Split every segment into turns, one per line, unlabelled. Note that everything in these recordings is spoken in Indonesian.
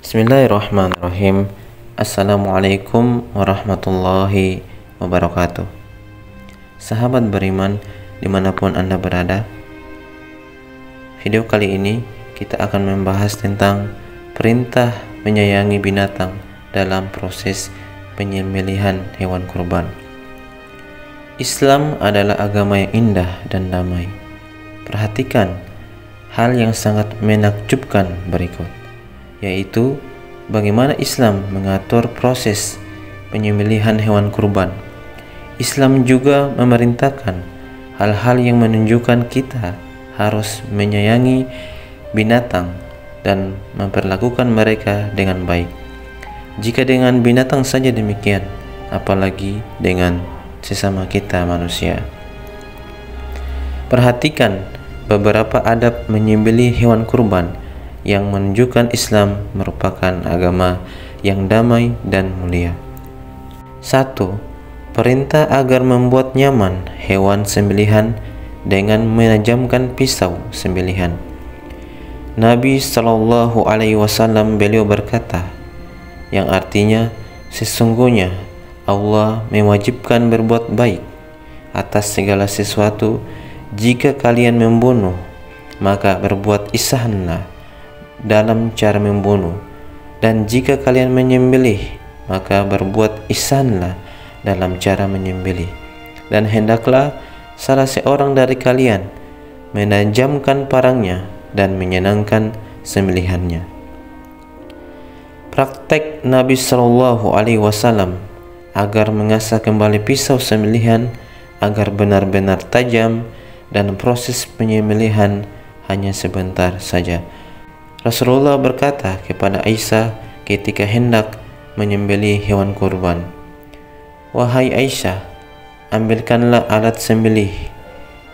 Bismillahirrahmanirrahim. Assalamualaikum warahmatullahi wabarakatuh. Sahabat beriman dimanapun Anda berada, video kali ini kita akan membahas tentang perintah menyayangi binatang dalam proses penyembelihan hewan kurban. Islam adalah agama yang indah dan damai. Perhatikan hal yang sangat menakjubkan berikut, yaitu bagaimana Islam mengatur proses penyembelihan hewan kurban. Islam juga memerintahkan hal-hal yang menunjukkan kita harus menyayangi binatang dan memperlakukan mereka dengan baik. Jika dengan binatang saja demikian, apalagi dengan sesama kita manusia. Perhatikan beberapa adab menyembelih hewan kurban yang menunjukkan Islam merupakan agama yang damai dan mulia. 1. Perintah agar membuat nyaman hewan sembelihan dengan menajamkan pisau sembelihan. Nabi SAW beliau berkata, yang artinya sesungguhnya Allah mewajibkan berbuat baik atas segala sesuatu. Jika kalian membunuh, maka berbuat ihsanlah dalam cara membunuh, dan jika kalian menyembelih, maka berbuat ihsanlah dalam cara menyembelih, dan hendaklah salah seorang dari kalian menajamkan parangnya dan menyenangkan sembelihannya. Praktek Nabi SAW agar mengasah kembali pisau sembelihan agar benar-benar tajam, dan proses penyembelihan hanya sebentar saja. Rasulullah berkata kepada Aisyah ketika hendak menyembelih hewan kurban, "Wahai Aisyah, ambilkanlah alat sembelih."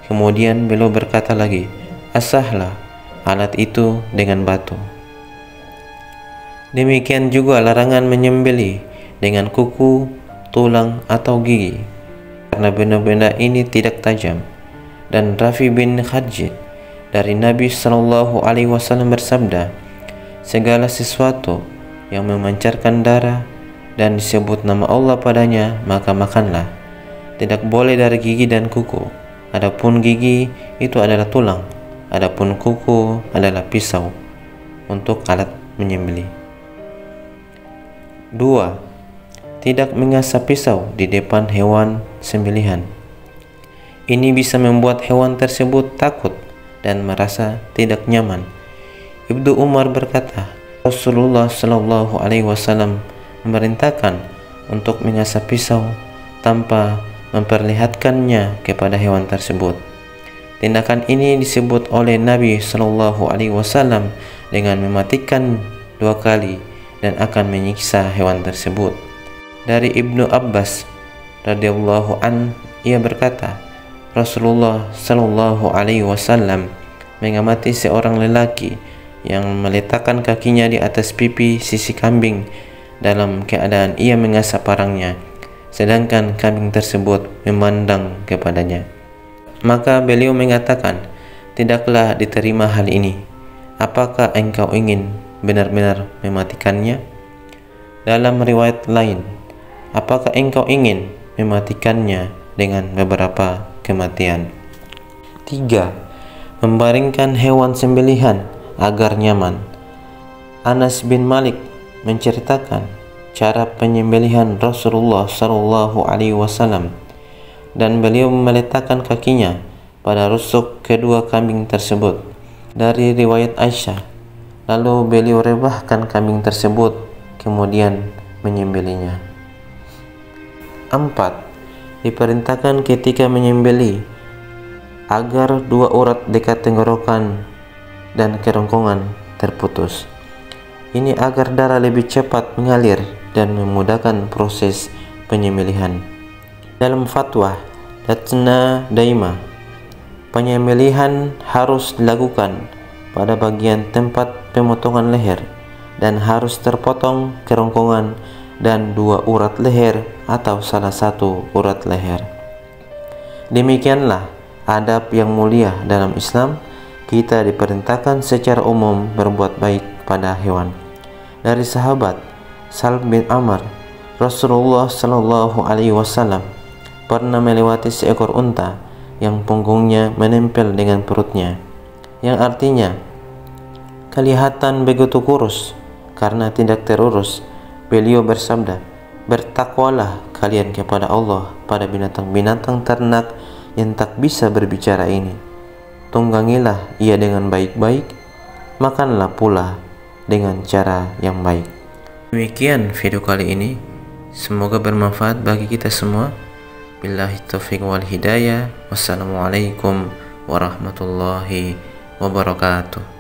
Kemudian beliau berkata lagi, "Asahlah alat itu dengan batu." Demikian juga larangan menyembelih dengan kuku, tulang, atau gigi, karena benda-benda ini tidak tajam. Dan Rafi bin Khadjid dari Nabi SAW bersabda, segala sesuatu yang memancarkan darah dan disebut nama Allah padanya, maka makanlah. Tidak boleh dari gigi dan kuku. Adapun gigi itu adalah tulang, adapun kuku adalah pisau untuk alat menyembelih. 2. Tidak mengasah pisau di depan hewan sembelihan. Ini bisa membuat hewan tersebut takut dan merasa tidak nyaman. Ibnu Umar berkata, Rasulullah SAW memerintahkan untuk mengasah pisau tanpa memperlihatkannya kepada hewan tersebut. Tindakan ini disebut oleh Nabi SAW dengan mematikan 2 kali dan akan menyiksa hewan tersebut. Dari Ibnu Abbas radhiyallahu an, ia berkata, Rasulullah SAW mengamati seorang lelaki yang meletakkan kakinya di atas pipi sisi kambing dalam keadaan ia mengasah parangnya, sedangkan kambing tersebut memandang kepadanya. Maka beliau mengatakan, tidaklah diterima hal ini. Apakah engkau ingin benar-benar mematikannya? Dalam riwayat lain, apakah engkau ingin mematikannya dengan beberapa kematian? 3. Membaringkan hewan sembelihan agar nyaman. Anas bin Malik menceritakan cara penyembelihan Rasulullah SAW, dan beliau meletakkan kakinya pada rusuk kedua kambing tersebut. Dari riwayat Aisyah, lalu beliau rebahkan kambing tersebut, kemudian menyembelihnya. 4. Diperintahkan ketika menyembelih agar 2 urat dekat tenggorokan dan kerongkongan terputus. Ini agar darah lebih cepat mengalir dan memudahkan proses penyembelihan. Dalam fatwa Lajnah Daimah, penyembelihan harus dilakukan pada bagian tempat pemotongan leher dan harus terpotong kerongkongan dan 2 urat leher atau salah satu urat leher. Demikianlah adab yang mulia dalam Islam. Kita diperintahkan secara umum berbuat baik pada hewan. Dari sahabat Salim bin Amr, Rasulullah Shallallahu Alaihi Wasallam pernah melewati seekor unta yang punggungnya menempel dengan perutnya, yang artinya kelihatan begitu kurus karena tidak terurus. Beliau bersabda, "Bertakwalah kalian kepada Allah pada binatang-binatang ternak yang tak bisa berbicara ini. Tunggangilah ia dengan baik-baik, makanlah pula dengan cara yang baik." Demikian video kali ini, semoga bermanfaat bagi kita semua. Billahi taufiq wal hidayah. Wassalamualaikum warahmatullahi wabarakatuh.